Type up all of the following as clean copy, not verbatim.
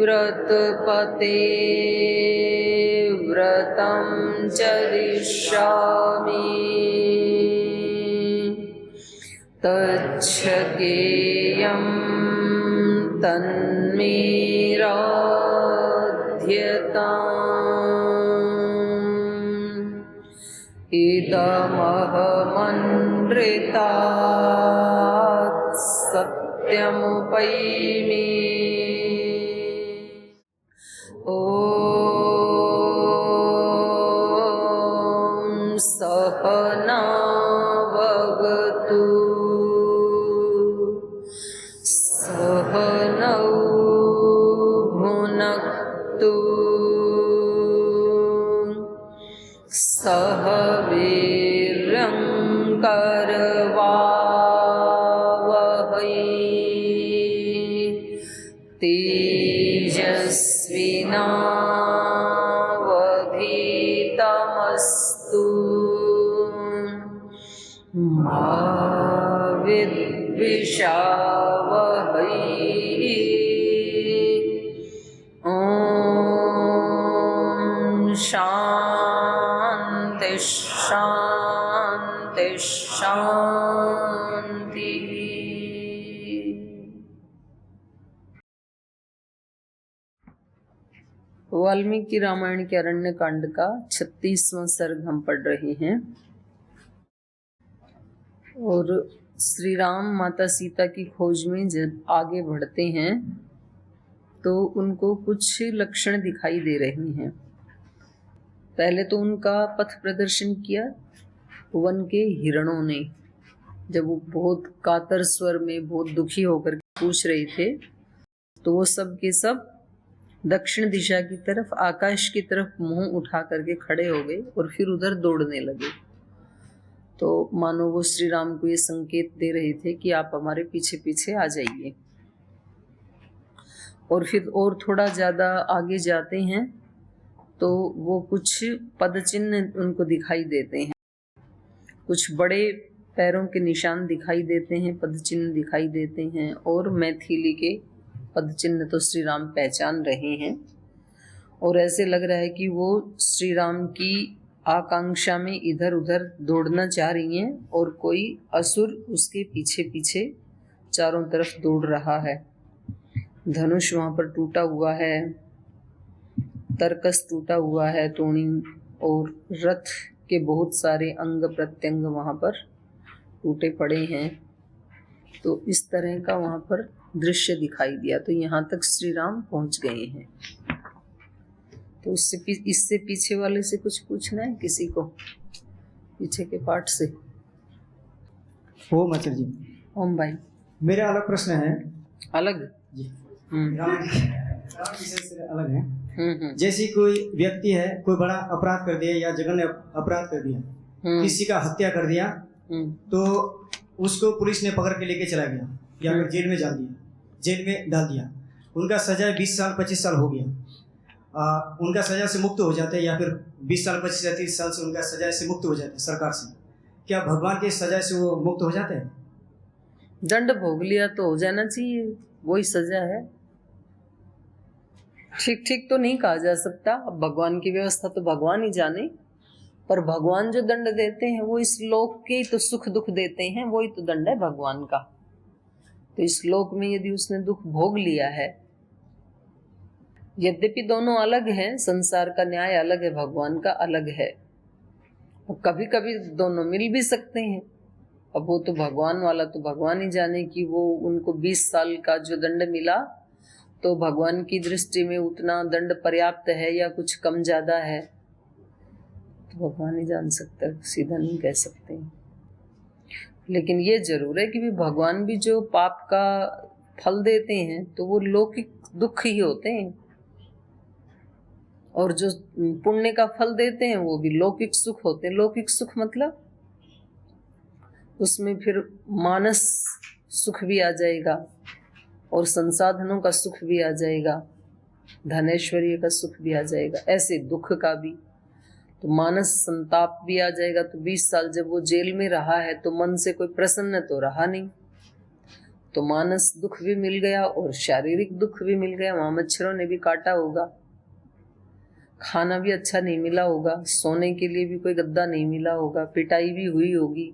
व्रतपते व्रतं चरिष्यामि तच्छकेयं तन्मे राध्यताम् इदमहमनृतात् सत्यमुपैमि ॐ सहनाववतु सहनौ भुनक्तु सह वीर्यं करवावहै तेजस्विनावधीतमस्तु मा विद्विषावहै ॐ शान्ति शान्ति शान्तिः। वाल्मीकि रामायण के अरण्य कांड का 36वां सर्ग हम पढ़ रहे हैं और श्री राम माता सीता की खोज में जब आगे बढ़ते हैं तो उनको कुछ लक्षण दिखाई दे रहे हैं। पहले तो उनका पथ प्रदर्शन किया वन के हिरणों ने, जब वो बहुत कातर स्वर में बहुत दुखी होकर पूछ रहे थे तो वो सब के सब दक्षिण दिशा की तरफ, आकाश की तरफ मुंह उठा करके खड़े हो गए और फिर उधर दौड़ने लगे। तो मानो वो श्री राम को ये संकेत दे रहे थे कि आप हमारे पीछे पीछे आ जाइए। और फिर और थोड़ा ज्यादा आगे जाते हैं तो वो कुछ पद चिन्ह उनको दिखाई देते हैं, कुछ बड़े पैरों के निशान दिखाई देते हैं, पद चिन्ह दिखाई देते हैं और मैथिली के पद चिन्ह तो श्री राम पहचान रहे हैं। और ऐसे लग रहा है कि वो श्री राम की आकांक्षा में इधर उधर दौड़ना चाह रही हैं और कोई असुर उसके पीछे पीछे चारों तरफ दौड़ रहा है। धनुष वहां पर टूटा हुआ है, तरकस टूटा हुआ है, तोणी और रथ के बहुत सारे अंग प्रत्यंग वहां पर टूटे पड़े हैं। तो इस तरह का वहां पर दृश्य दिखाई दिया। तो यहाँ तक श्री राम पहुंच गए हैं। तो इससे पीछे वाले से कुछ पूछना है किसी को, पीछे के पाठ से? ओम आचार्य जी। ओम भाई। मेरा अलग प्रश्न है। अलग जी। राम विषय से अलग है। जैसे कोई व्यक्ति है, कोई बड़ा अपराध कर दिया या जघन्य अपराध कर दिया, किसी का हत्या कर दिया, तो उसको पुलिस ने पकड़ के लेके चला गया या फिर जेल में डाल दिया, जेल में डाल दिया। उनका सजा 20 साल 25 साल हो गया, उनका सजा से मुक्त हो जाते हैं या फिर 20 साल 25 या 30 साल से उनका सजा से मुक्त हो जाते हैं सरकार से। क्या भगवान के सजा से वो मुक्त हो जाते हैं? दंड भोग लिया तो हो जाना चाहिए, वही सजा है। ठीक ठीक तो नहीं कहा जा सकता, अब भगवान की व्यवस्था तो भगवान ही जाने। पर भगवान जो दंड देते हैं वो इस लोक के तो सुख दुख देते हैं, वही तो दंड है भगवान का। तो इस लोक में यदि उसने दुख भोग लिया है, यद्यपि दोनों अलग हैं, संसार का न्याय अलग है, भगवान का अलग है, और कभी कभी दोनों मिल भी सकते हैं। अब वो तो भगवान वाला तो भगवान ही जाने कि वो उनको 20 साल का जो दंड मिला तो भगवान की दृष्टि में उतना दंड पर्याप्त है या कुछ कम ज्यादा है, तो भगवान ही जान सकता है, सीधा नहीं कह सकते। लेकिन ये जरूर है कि भी भगवान भी जो पाप का फल देते हैं तो वो लौकिक दुख ही होते हैं, और जो पुण्य का फल देते हैं वो भी लौकिक सुख होते हैं। लौकिक सुख मतलब उसमें फिर मानस सुख भी आ जाएगा और संसाधनों का सुख भी आ जाएगा, धनेश्वरी का सुख भी आ जाएगा, ऐसे दुख का भी। तो मानस संताप भी आ जाएगा। तो 20 साल जब वो जेल में रहा है तो मन से कोई प्रसन्न तो रहा नहीं, तो मानस दुख भी मिल गया और शारीरिक दुख भी मिल गया। वहां मच्छरों ने भी काटा होगा, खाना भी अच्छा नहीं मिला होगा, सोने के लिए भी कोई गद्दा नहीं मिला होगा, पिटाई भी हुई होगी।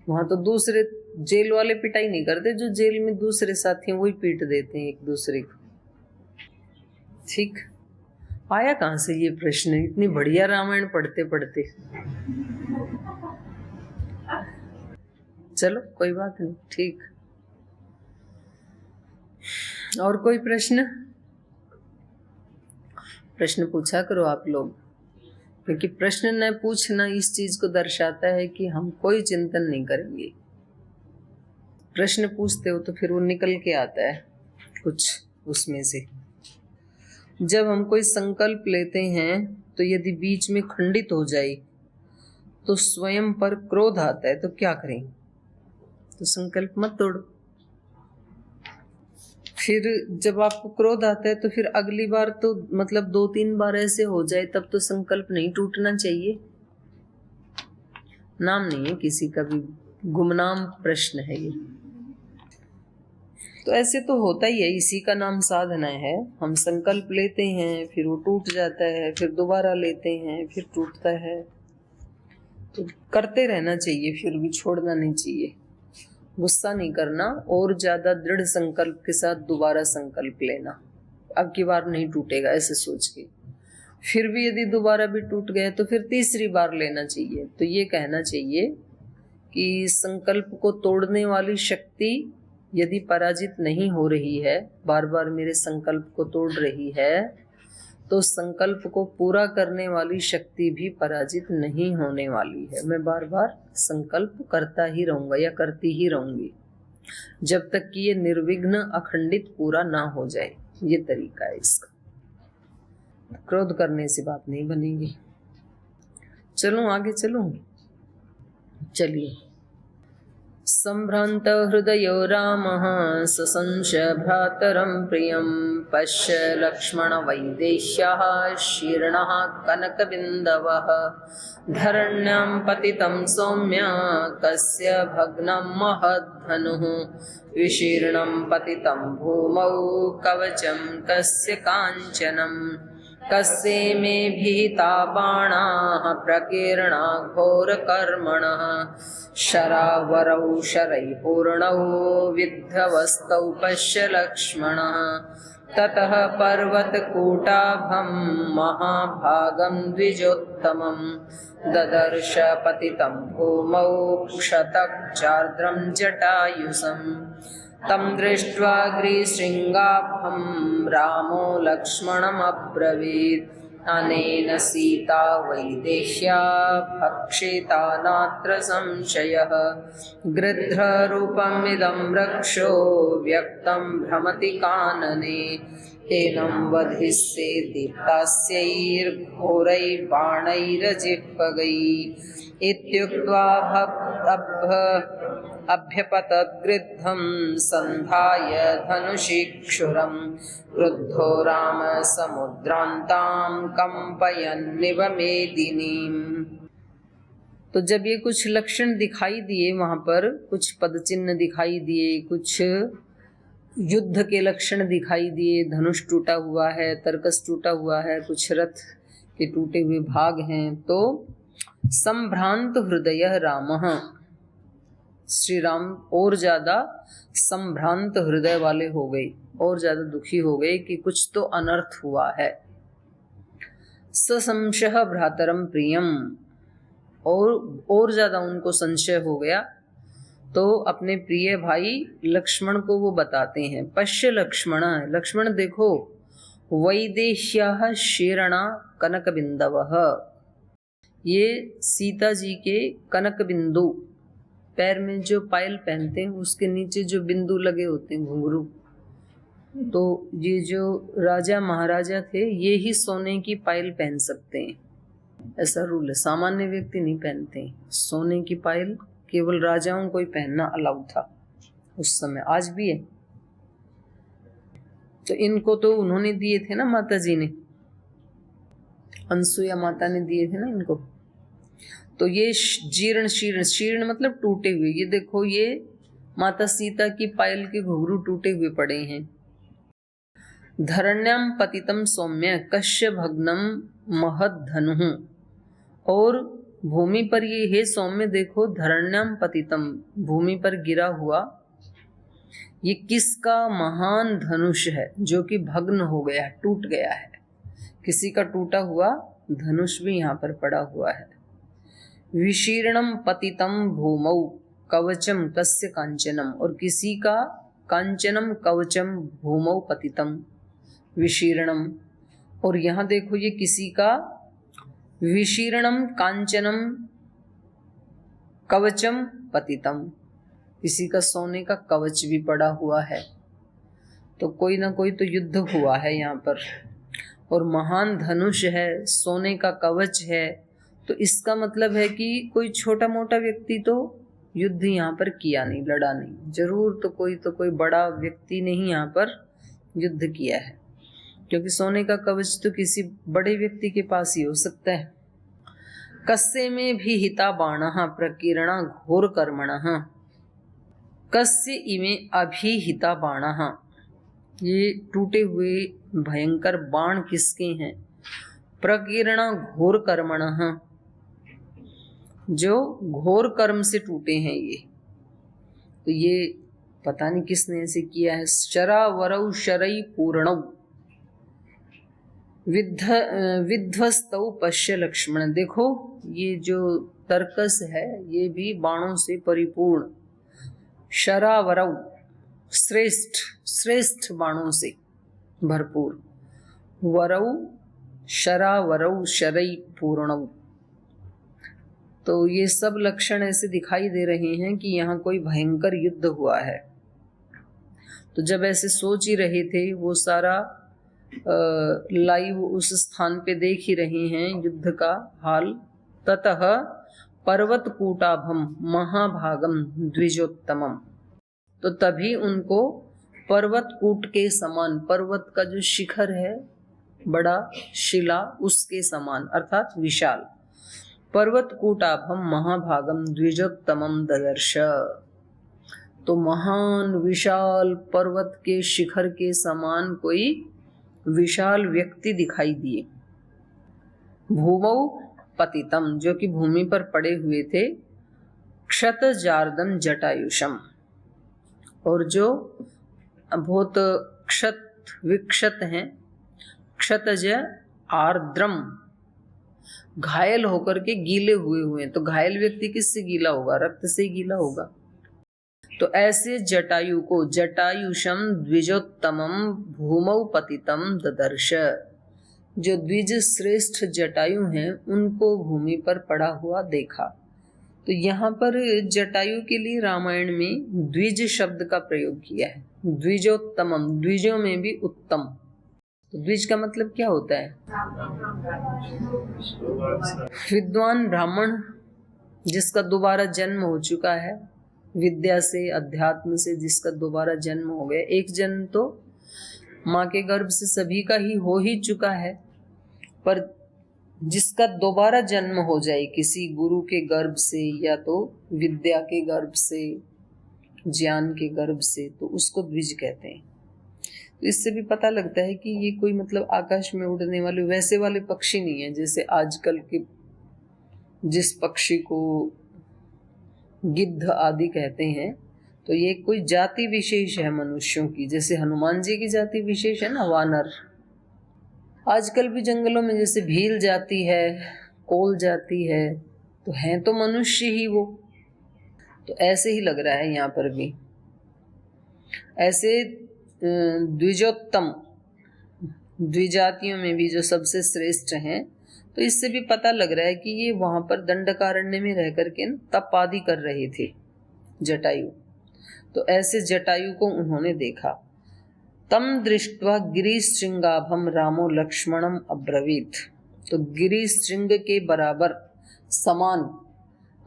वहां तो दूसरे जेल वाले पिटाई नहीं करते, जो जेल में दूसरे साथी हैं वही पीट देते हैं एक दूसरे को। ठीक, आया कहां से ये प्रश्न इतनी बढ़िया रामायण पढ़ते पढ़ते? चलो कोई बात नहीं, ठीक। और कोई प्रश्न? प्रश्न पूछा करो आप लोग, क्योंकि प्रश्न न पूछना इस चीज को दर्शाता है कि हम कोई चिंतन नहीं करेंगे। प्रश्न पूछते हो तो फिर वो निकल के आता है कुछ उसमें से। जब हम कोई संकल्प लेते हैं तो यदि बीच में खंडित हो जाए तो स्वयं पर क्रोध आता है, तो क्या करें? तो संकल्प मत तोड़ो। फिर जब आपको क्रोध आता है तो फिर अगली बार तो मतलब 2-3 बार ऐसे हो जाए तब तो संकल्प नहीं टूटना चाहिए। नाम नहीं है किसी का भी, गुमनाम प्रश्न है ये। तो ऐसे तो होता ही है, इसी का नाम साधना है। हम संकल्प लेते हैं, फिर वो टूट जाता है, फिर दोबारा लेते हैं, फिर टूटता है। तो करते रहना चाहिए, फिर भी छोड़ना नहीं चाहिए। गुस्सा नहीं करना और ज्यादा दृढ़ संकल्प के साथ दोबारा संकल्प लेना, अब की बार नहीं टूटेगा ऐसे सोच के। फिर भी यदि दोबारा भी टूट गए तो फिर तीसरी बार लेना चाहिए। तो ये कहना चाहिए कि संकल्प को तोड़ने वाली शक्ति यदि पराजित नहीं हो रही है, बार बार मेरे संकल्प को तोड़ रही है, तो संकल्प को पूरा करने वाली शक्ति भी पराजित नहीं होने वाली है। मैं बार बार संकल्प करता ही रहूंगा या करती ही रहूंगी जब तक कि ये निर्विघ्न अखंडित पूरा ना हो जाए। ये तरीका है इसका। क्रोध करने से बात नहीं बनेगी। चलूं आगे, चलूं? चलिए। संभ्रांत हृदयो रामः ससंश भ्रातरं प्रियं पश्य लक्ष्मण वैदेह्यः शीर्णः कनकबिन्दवः धरण्यां पतितं सौम्य कस्य भग्नं महद्धनुः विशीर्णं पतितं भूमौ कवचं कस्य काञ्चनम् कस्य मे भीता बाणाः प्रकीर्णा घोरकर्मणः शरावरौ शरैः पूर्णौ विद्धवस्तौ पश्य लक्ष्मणः ततः पर्वतकूटाभं महाभागं द्विजोत्तमं ददर्श पतितं भूमौ क्षतचार्द्रं जटायुसम् तं दृष्ट्वा ग्रीशृङ्गाभं रामो लक्ष्मणमब्रवीत् अनेन सीता वैदेह्या भक्षिता नात्र संशयः गृध्ररूपमिदं रक्षो व्यक्तं भ्रमति कानने तेनं वधिष्ये दीप्तास्यैर्घोरैः बाणैरजिह्वगैः इत्युक्त्वा अभ्यपतद्गृद्धं सन्धाय धनुषीक्षुरं क्रुद्धो राम समुद्रान्तां कंपयन्निव मेदिनीम्। तो जब ये कुछ लक्षण दिखाई दिए, वहां पर कुछ पदचिन्ह दिखाई दिए, कुछ युद्ध के लक्षण दिखाई दिए, धनुष टूटा हुआ है, तरकस टूटा हुआ है, कुछ रथ के टूटे हुए भाग हैं, तो संभ्रांत हृदय रामः, श्री राम और ज्यादा संभ्रांत हृदय वाले हो गए, और ज्यादा दुखी हो गए कि कुछ तो अनर्थ हुआ है। ससंशयः भ्रातरम प्रियम, और ज्यादा उनको संशय हो गया, तो अपने प्रिय भाई लक्ष्मण को वो बताते हैं। पश्य लक्ष्मण, लक्ष्मण देखो, वैदेह्यः शीर्णा कनकबिन्दवः, ये सीता जी के कनक बिंदु पैर में जो पायल पहनते हैं उसके नीचे जो बिंदु लगे होते हैं, घुंघरू, तो ये जो राजा महाराजा थे ये ही सोने की पायल पहन सकते हैं, ऐसा रूल है। सामान्य व्यक्ति नहीं पहनते। सोने की पायल केवल राजाओं को ही पहनना अलाउड था उस समय, आज भी है। तो इनको तो उन्होंने दिए थे ना, माता जी ने, अनसुया माता ने दिए थे ना इनको। तो ये जीर्ण शीर्ण, शीर्ण मतलब टूटे हुए, ये देखो ये माता सीता की पायल के घुंघरू टूटे हुए पड़े हैं। धरण्याम पतितम सौम्य कश्य भग्नम महद धनु, और भूमि पर ये हे सौम्य देखो, धरण्याम पतितम, भूमि पर गिरा हुआ ये किसका महान धनुष है जो कि भग्न हो गया, टूट गया है। किसी का टूटा हुआ धनुष भी यहाँ पर पड़ा हुआ है। विशीर्णम पतितम भूमौ कवचम कस्य कांचनम, और किसी का कांचनम कवचम भूमौ पतितम विशीर्णम, और यहाँ देखो ये किसी का विशीर्णम कांचनम कवचम पतितम, किसी का सोने का कवच भी पड़ा हुआ है। तो कोई ना कोई तो युद्ध हुआ है यहाँ पर, और महान धनुष है, सोने का कवच है, तो इसका मतलब है कि कोई छोटा मोटा व्यक्ति तो युद्ध यहाँ पर किया नहीं, लड़ा नहीं, जरूर तो कोई बड़ा व्यक्ति ने ही यहाँ पर युद्ध किया है, क्योंकि सोने का कवच तो किसी बड़े व्यक्ति के पास ही हो सकता है। कस्य में भी हिता बाणः प्रकीर्णा घोर कर्मणः, कस्य इमे अभिहिता बाणः, ये टूटे हुए भयंकर बाण किसके हैं? प्रकीर्णा घोर कर्मणः, जो घोर कर्म से टूटे हैं ये। तो ये पता नहीं किसने ऐसे किया है। शरावरौ शरै पूर्णौ विध्वस्तौ पश्य लक्ष्मण, देखो ये जो तर्कस है ये भी बाणों से परिपूर्ण। शरावरौ श्रेष्ठ, श्रेष्ठ बाणों से भरपूर। वरौ शरावरौ शरै पूर्णौ, तो ये सब लक्षण ऐसे दिखाई दे रहे हैं कि यहाँ कोई भयंकर युद्ध हुआ है। तो जब ऐसे सोच ही रहे थे, वो सारा लाइव उस स्थान पे देख ही रहे हैं युद्ध का हाल। ततः पर्वतकूटाभम महाभागम द्विजोत्तमम, तो तभी उनको पर्वतकूट के समान, पर्वत का जो शिखर है बड़ा शिला, उसके समान अर्थात विशाल, पर्वतकूटाभम महाभागम द्विजोत्तमम ददर्श, तो महान विशाल पर्वत के शिखर के समान कोई विशाल व्यक्ति दिखाई दिए। भूमौ पतितम, जो कि भूमि पर पड़े हुए थे। क्षत जार्दम जटायुषम, और जो बहुत क्षत विक्षत हैं, क्षतज आर्द्रम, घायल होकर के गीले हुए हैं। तो घायल व्यक्ति किससे गीला होगा? रक्त से गीला होगा। तो ऐसे जटायु को जटायुषम द्विजोत्तमम भूमौ पतितम ददर्श, जो द्विज श्रेष्ठ जटायु हैं उनको भूमि पर पड़ा हुआ देखा। तो यहाँ पर जटायु के लिए रामायण में द्विज शब्द का प्रयोग किया है। द्विजोत्तमम, द्विजों में भी उत्तम। तो द्विज का मतलब क्या होता है? विद्वान ब्राह्मण, जिसका दोबारा जन्म हो चुका है, विद्या से अध्यात्म से जिसका दोबारा जन्म हो गया। एक जन्म तो माँ के गर्भ से सभी का ही हो ही चुका है, पर जिसका दोबारा जन्म हो जाए किसी गुरु के गर्भ से या तो विद्या के गर्भ से, ज्ञान के गर्भ से, तो उसको द्विज कहते हैं। तो इससे भी पता लगता है कि ये कोई मतलब आकाश में उड़ने वाले वैसे वाले पक्षी नहीं है जैसे आजकल के जिस पक्षी को गिद्ध आदि कहते हैं। तो ये कोई जाति विशेष है मनुष्यों की, जैसे हनुमान जी की जाति विशेष है ना, वानर। आजकल भी जंगलों में जैसे भील जाती है, कोल जाती है, तो हैं तो मनुष्य ही वो। तो ऐसे ही लग रहा है यहाँ पर भी। ऐसे द्विजोत्तम, द्विजातियों में भी जो सबसे श्रेष्ठ हैं, तो इससे भी पता लग रहा है कि ये वहां पर दंडकारण्य में रह करके तप आदि कर रहे थे। जटायु। तो ऐसे जटायु को उन्होंने देखा। तम दृष्ट्वा गिरिशृंगाभम रामो लक्ष्मणम अब्रवीत। तो गिरिशृंग के बराबर समान,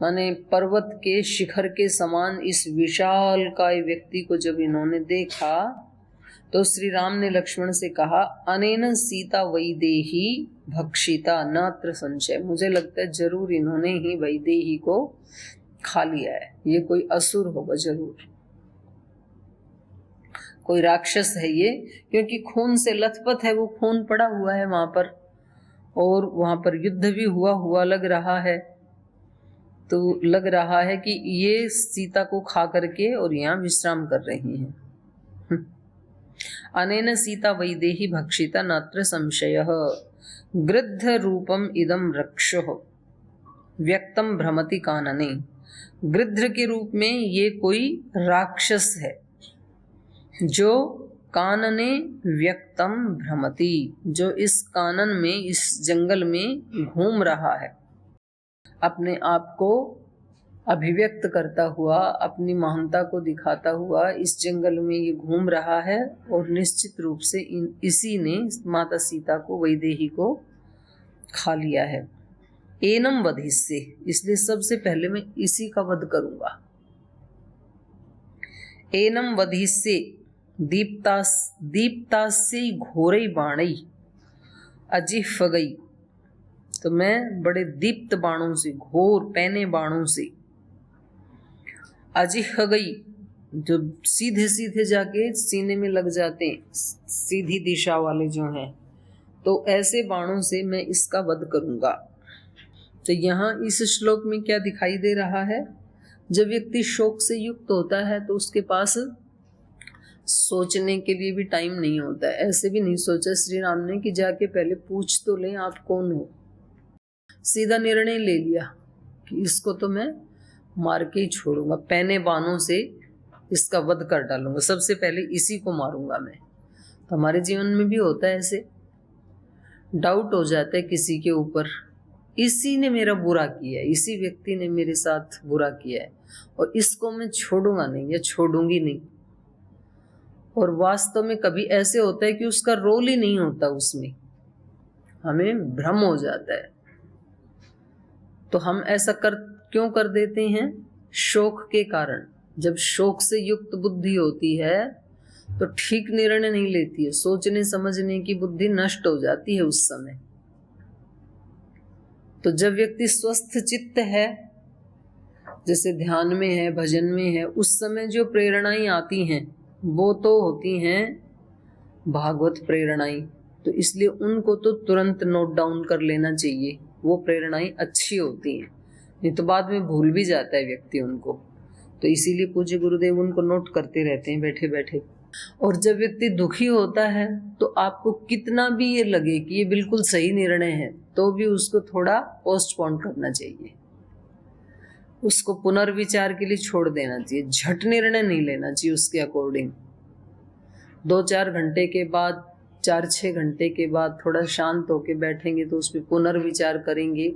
माने पर्वत के शिखर के समान इस विशाल काय व्यक्ति को जब इन्होंने देखा तो श्री राम ने लक्ष्मण से कहा, अनेन सीता वैदेही भक्षिता नात्र संशय। मुझे लगता है जरूर इन्होंने ही वैदेही को खा लिया है। ये कोई असुर होगा जरूर, कोई राक्षस है ये, क्योंकि खून से लथपथ है, वो खून पड़ा हुआ है वहां पर, और वहां पर युद्ध भी हुआ लग रहा है। तो लग रहा है कि ये सीता को खा करके और यहाँ विश्राम कर रही हैं। अनेन सीता वैदेही भक्षिता नात्र संशयः गृध्र रूपम इदम रक्षो व्यक्तम भ्रमति कानने। गृध्र के रूप में ये कोई राक्षस है जो कानने व्यक्तम भ्रमति, जो इस कानन में, इस जंगल में घूम रहा है, अपने आप को अभिव्यक्त करता हुआ, अपनी महानता को दिखाता हुआ इस जंगल में ये घूम रहा है। और निश्चित रूप से इसी ने माता सीता को, वैदेही को खा लिया है। एनम वधिष्ये, इसलिए सबसे पहले मैं इसी का वध करूंगा। एनम वधिष्ये दीप्तास्यै घोरै बाणै अजिह्वगै। तो मैं बड़े दीप्त बाणों से, घोर पैने बाणों से, अजिह्वगै जो सीधे सीधे जाके सीने में लग जाते हैं, सीधी दिशा वाले जो हैं, तो ऐसे बाणों से मैं इसका वध करूंगा। तो यहाँ इस श्लोक में क्या दिखाई दे रहा है? जब व्यक्ति शोक से युक्त होता है तो उसके पास सोचने के लिए भी टाइम नहीं होता है। ऐसे भी नहीं सोचा श्री राम ने कि जाके पहले पूछ तो लें आप कौन हो। सीधा निर्णय ले लिया कि इसको तो मैं मार के ही छोड़ूंगा, पैने बाणों से इसका वध कर डालूंगा, सबसे पहले इसी को मारूंगा मैं। तो हमारे जीवन में भी होता है ऐसे, डाउट हो जाता है किसी के ऊपर, इसी ने मेरा बुरा किया है, इसी व्यक्ति ने मेरे साथ बुरा किया है और इसको मैं छोड़ूंगा नहीं या छोड़ूंगी नहीं। और वास्तव में कभी ऐसे होता है कि उसका रोल ही नहीं होता, उसमें हमें भ्रम हो जाता है। तो हम ऐसा क्यों कर देते हैं? शोक के कारण। जब शोक से युक्त बुद्धि होती है तो ठीक निर्णय नहीं लेती है, सोचने समझने की बुद्धि नष्ट हो जाती है उस समय। तो जब व्यक्ति स्वस्थ चित्त है, जैसे ध्यान में है, भजन में है, उस समय जो प्रेरणाएं आती हैं वो तो होती हैं भागवत प्रेरणाएं। तो इसलिए उनको तो तुरंत नोट डाउन कर लेना चाहिए, वो प्रेरणाएं अच्छी होती हैं, नहीं तो बाद में भूल भी जाता है व्यक्ति उनको। तो इसीलिए पूज्य गुरुदेव उनको नोट करते रहते हैं बैठे बैठे। और जब व्यक्ति दुखी होता है तो आपको कितना भी ये लगे कि ये बिल्कुल सही निर्णय है, तो भी उसको थोड़ा पोस्टपोन करना चाहिए, उसको पुनर्विचार के लिए छोड़ देना चाहिए। झट निर्णय नहीं लेना चाहिए उसके अकॉर्डिंग। 2-4 घंटे के बाद, 4-6 घंटे के बाद थोड़ा शांत होके बैठेंगे तो उस पर पुनर्विचार करेंगे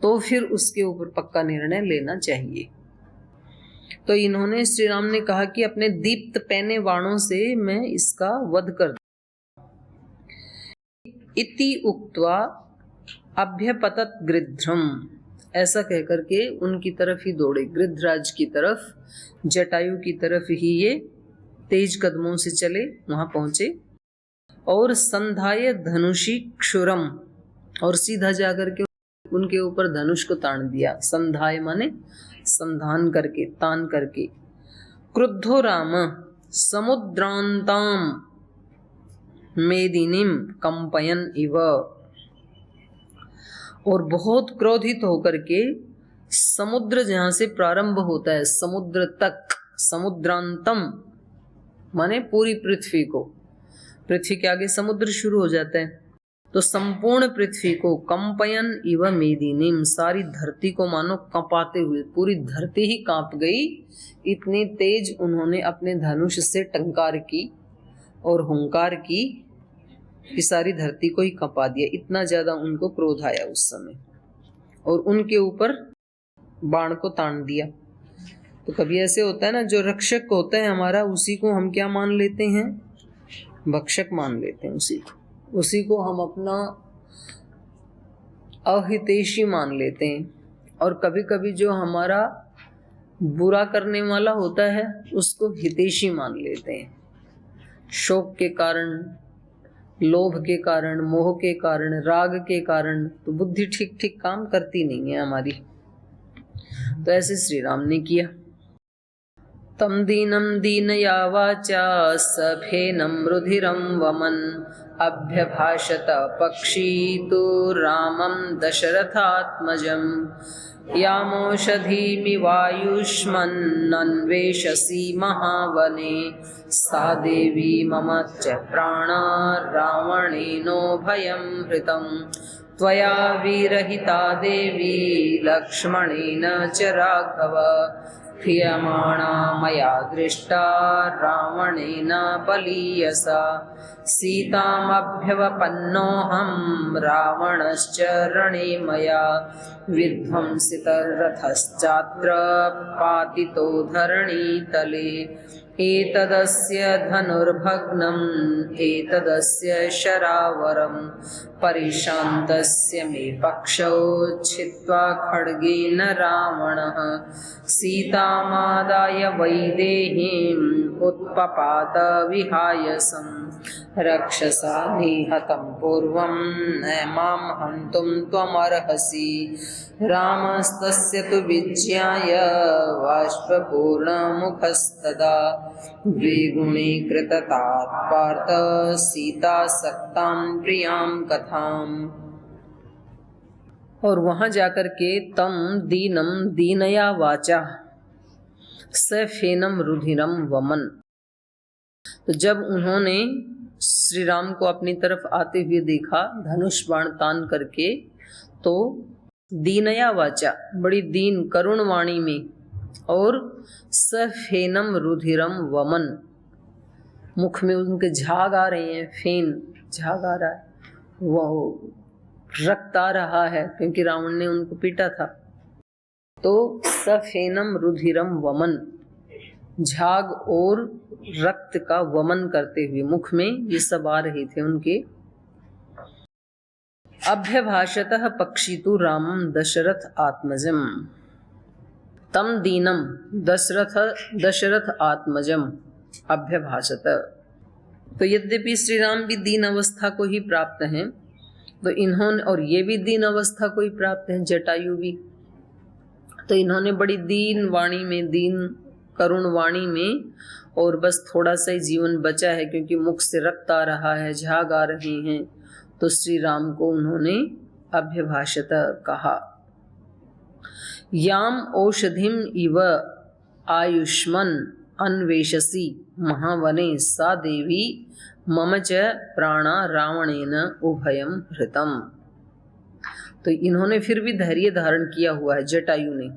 तो फिर उसके ऊपर पक्का निर्णय लेना चाहिए। तो इन्होंने, श्री राम ने कहा कि अपने दीप्त पैने बाणों से मैं इसका वध कर इति उक्त्वा अभ्यपतत गृध्रम। ऐसा कहकर के उनकी तरफ ही दौड़े, गृध्रराज की तरफ, जटायु की तरफ ही ये तेज कदमों से चले, वहां पहुंचे। और संधाय धनुषी क्षुरम, और सीधा जाकर के उनके ऊपर धनुष को तान दिया। संधाय माने संधान करके, तान करके। क्रुद्धो राम समुद्रांताम मेदिनीम कंपयन इव, और बहुत क्रोधित होकर के समुद्र जहां से प्रारंभ होता है समुद्र तक, समुद्रांतम माने पूरी पृथ्वी को, पृथ्वी के आगे समुद्र शुरू हो जाता है, तो संपूर्ण पृथ्वी को कंपयन इव मेदिनीम, सारी धरती को मानो कंपाते हुए, पूरी धरती ही कांप गई। इतनी तेज उन्होंने अपने धनुष से टंकार की और हुंकार की कि सारी धरती को ही कंपा दिया। इतना ज्यादा उनको क्रोध आया उस समय और उनके ऊपर बाण को तान दिया। तो कभी ऐसे होता है ना, जो रक्षक होता है हमारा, उसी को हम क्या मान लेते हैं, भक्षक मान लेते हैं। उसी को हम अपना अहितैषी मान लेते हैं। और कभी कभी जो हमारा बुरा करने वाला होता है उसको हितैषी मान लेते हैं। शोक के कारण, लोभ के कारण, मोह के कारण, राग के कारण तो बुद्धि ठीक ठीक काम करती नहीं है हमारी। तो ऐसे श्री राम ने किया। तम दीनम दीनया वाचा सफेनम रुधिरम वमन अभ्यभाषत पक्षी तो रामम दशरथात्मजम यामोषधीमिवायुष्मन्नन्वेषसि महावने सा देवी मम च प्राणा रावणेनो भयं हृतं त्वया विरहिता देवी लक्ष्मणेन च राघव क्रियमाणा मया दृष्टा रावणेन बलीयसा सीतामभ्यवपन्नोऽहं रावणश्च रणे मया विध्वंसितरथश्चात्र पातितो धरणीतले एतदस्य धनुर्भग्नम् एतदस्य शरावरम् परिशान्तस्य मे पक्षौ छित्त्वा खड्गेन रावणः सीतामादाय वैदेहीम् उत्पपात विहायसम् रक्षसा निहतं पूर्वं न मां हन्तुं त्वमर्हसि रामस्तस्य तु विज्ञाय बाष्पपूर्णमुखस्तदा द्विगुणे कृततात् पार्थ सीतासक्तां प्रियां कथाम्। और वहां जाकर के तम दीनम दीनया वाचा सफेनम रुधिरम वमन, तो जब उन्होंने श्री राम को अपनी तरफ आते हुए देखा धनुष बाण तान करके, तो दीनया वाचा, बड़ी दीन करुण वाणी में, और सफेनम रुधिरम वमन, मुख में उनके झाग आ रहे हैं, फेन झाग आ रहा है, वो रक्त आ रहा है क्योंकि रावण ने उनको पीटा था। तो सफेनम रुधिरम वमन, झाग और रक्त का वमन करते हुए मुख में ये सब आ रहे थे उनके। अभ्यभाषतः पक्षी तु रामं दशरथ आत्मजम तम दीनम दशरथ आत्मजम अभ्यभाषत। तो यद्यपि श्री राम भी दीन अवस्था को ही प्राप्त हैं, तो इन्होंने, और ये भी दीन अवस्था को ही प्राप्त हैं, जटायु भी, तो इन्होंने बड़ी दीन वाणी में, दीन करुण वाणी में, और बस थोड़ा सा ही जीवन बचा है क्योंकि मुख से रक्त आ रहा है, झाग आ रहे हैं, तो श्री राम को उन्होंने अभ्यभाषत कहा। याम औषधिम इव आयुष्मन अन्वेषसि महावने सा देवी मम च प्राणा रावणेन उभयम हृतम। तो इन्होंने फिर भी धैर्य धारण किया हुआ है जटायु ने।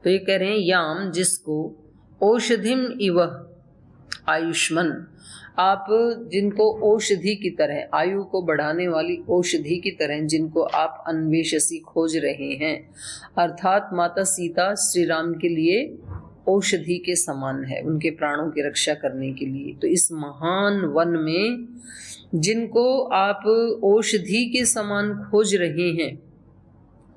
तो ये कह रहे हैं याम, जिसको, औषधिम इव आयुष्मन, आप जिनको औषधि की तरह, आयु को बढ़ाने वाली औषधि की तरह जिनको आप अन्वेषसी खोज रहे हैं, अर्थात माता सीता श्री राम के लिए औषधि के समान है, उनके प्राणों की रक्षा करने के लिए। तो इस महान वन में जिनको आप औषधि के समान खोज रहे हैं,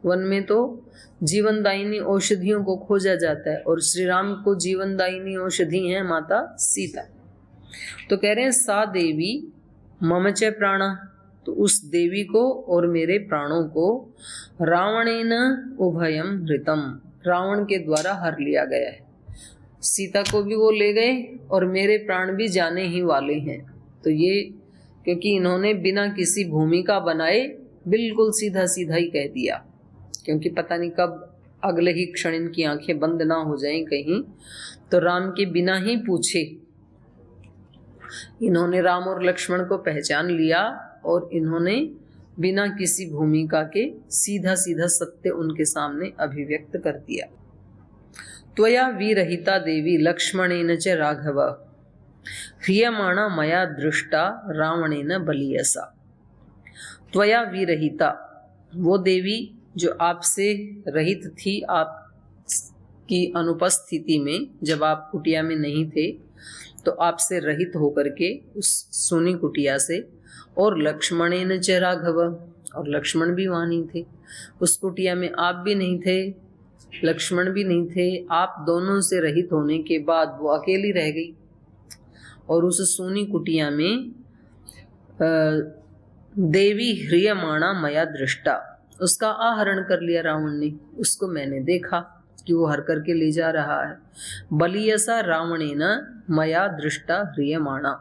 वन में तो जीवनदायिनी औषधियों को खोजा जाता है, और श्री राम को जीवनदायिनी औषधि है माता सीता। तो कह रहे हैं सा देवी मम च प्राणा, तो उस देवी को और मेरे प्राणों को रावणेन उभयम हृतम, रावण के द्वारा हर लिया गया है। सीता को भी वो ले गए और मेरे प्राण भी जाने ही वाले हैं। तो ये क्योंकि इन्होंने बिना किसी भूमिका बनाए बिल्कुल सीधा सीधा ही कह दिया, क्योंकि पता नहीं कब अगले ही क्षण इनकी आंखें बंद ना हो जाएं कहीं। तो राम के बिना ही पूछे इन्होंने राम और लक्ष्मण को पहचान लिया, और इन्होंने बिना किसी भूमिका के सीधा सीधा सत्य उनके सामने अभिव्यक्त कर दिया। त्वया विरहिता देवी लक्ष्मणेन च राघव ह्रियमाणा मया दृष्टा रावणेन बलीयसा। त्वया विरहिता, वो देवी जो आपसे रहित थी, आप की अनुपस्थिति में, जब आप कुटिया में नहीं थे, तो आपसे रहित होकर के उस सोनी कुटिया से, और लक्ष्मणेन च राघव, और लक्ष्मण भी वहाँ नहीं थे उस कुटिया में, आप भी नहीं थे, लक्ष्मण भी नहीं थे। आप दोनों से रहित होने के बाद वो अकेली रह गई और उस सोनी कुटिया में देवी ह्रियमाणा मया दृष्टा, उसका आहरण कर लिया रावण ने, उसको मैंने देखा कि वो हर करके ले जा रहा है। बलियसा रावणेन मया दृष्टा ह्रियमाणा,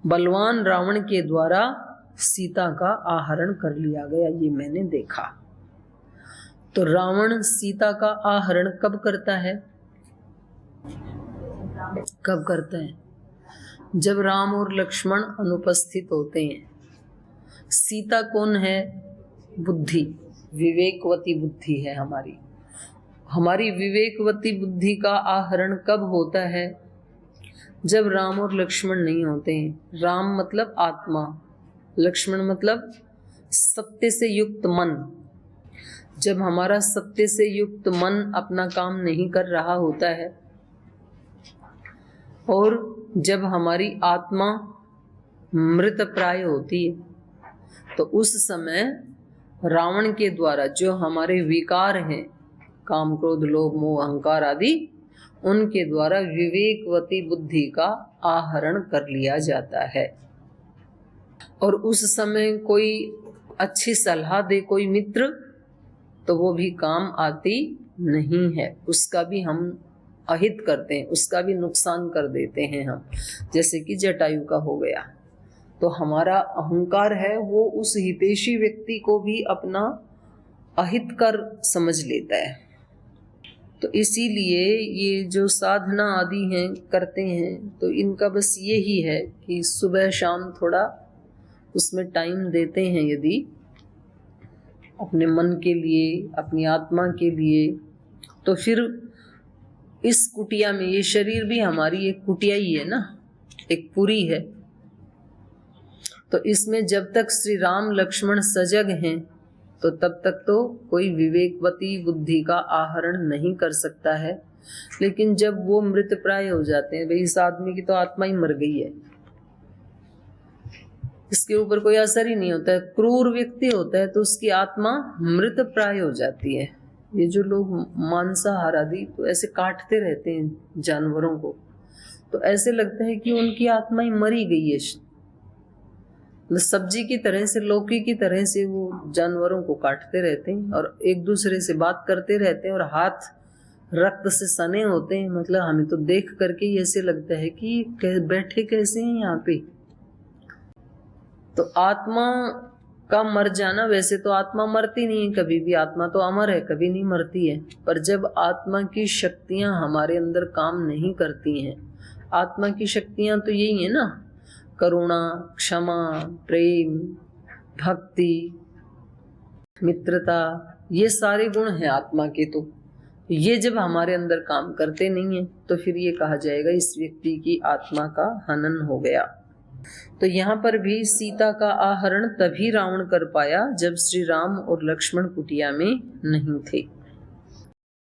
बलवान रावण के द्वारा सीता का आहरण कर लिया गया, ये मैंने देखा। तो रावण सीता का आहरण कब करता है? कब करता है? जब राम और लक्ष्मण अनुपस्थित होते हैं। सीता कौन है? बुद्धि, विवेकवती बुद्धि है हमारी। हमारी विवेकवती बुद्धि का आहरण कब होता है? जब राम और लक्ष्मण नहीं होते हैं। राम मतलब आत्मा, लक्ष्मण मतलब सत्य से युक्त मन। जब हमारा सत्य से युक्त मन अपना काम नहीं कर रहा होता है और जब हमारी आत्मा मृत प्राय होती है, तो उस समय रावण के द्वारा जो हमारे विकार हैं, काम क्रोध लोभ मोह अहंकार आदि, उनके द्वारा विवेकवती बुद्धि का आहरण कर लिया जाता है। और उस समय कोई अच्छी सलाह दे कोई मित्र, तो वो भी काम आती नहीं है, उसका भी हम अहित करते हैं, उसका भी नुकसान कर देते हैं हम, जैसे कि जटायु का हो गया। तो हमारा अहंकार है वो उस हितैषी व्यक्ति को भी अपना अहित कर समझ लेता है। तो इसीलिए ये जो साधना आदि हैं करते हैं, तो इनका बस यही है कि सुबह शाम थोड़ा उसमें टाइम देते हैं यदि अपने मन के लिए, अपनी आत्मा के लिए, तो फिर इस कुटिया में, ये शरीर भी हमारी एक कुटिया ही है ना, एक पुरी है। तो इसमें जब तक श्री राम लक्ष्मण सजग हैं, तो तब तक तो कोई विवेकवती बुद्धि का आहरण नहीं कर सकता है। लेकिन जब वो मृत प्राय हो जाते हैं, भाई इस आदमी की तो आत्मा ही मर गई है, इसके ऊपर कोई असर ही नहीं होता है, क्रूर व्यक्ति होता है तो उसकी आत्मा मृत प्राय हो जाती है। ये जो लोग मांसाहार आदि तो ऐसे काटते रहते हैं जानवरों को, तो ऐसे लगता है कि उनकी आत्मा ही मरी गई है। सब्जी की तरह से, लौकी की तरह से वो जानवरों को काटते रहते हैं और एक दूसरे से बात करते रहते हैं और हाथ रक्त से सने होते हैं। मतलब हमें तो देख करके ही ऐसे लगता है कि बैठे कैसे हैं यहाँ पे। तो आत्मा का मर जाना, वैसे तो आत्मा मरती नहीं है कभी भी, आत्मा तो अमर है, कभी नहीं मरती है। पर जब आत्मा की शक्तियां हमारे अंदर काम नहीं करती हैं, आत्मा की शक्तियां तो यही है ना, करुणा, क्षमा, प्रेम, भक्ति, मित्रता, ये सारे गुण हैं आत्मा के। तो ये जब हमारे अंदर काम करते नहीं है, तो फिर ये कहा जाएगा इस व्यक्ति की आत्मा का हनन हो गया। तो यहाँ पर भी सीता का आहरण तभी रावण कर पाया जब श्री राम और लक्ष्मण कुटिया में नहीं थे।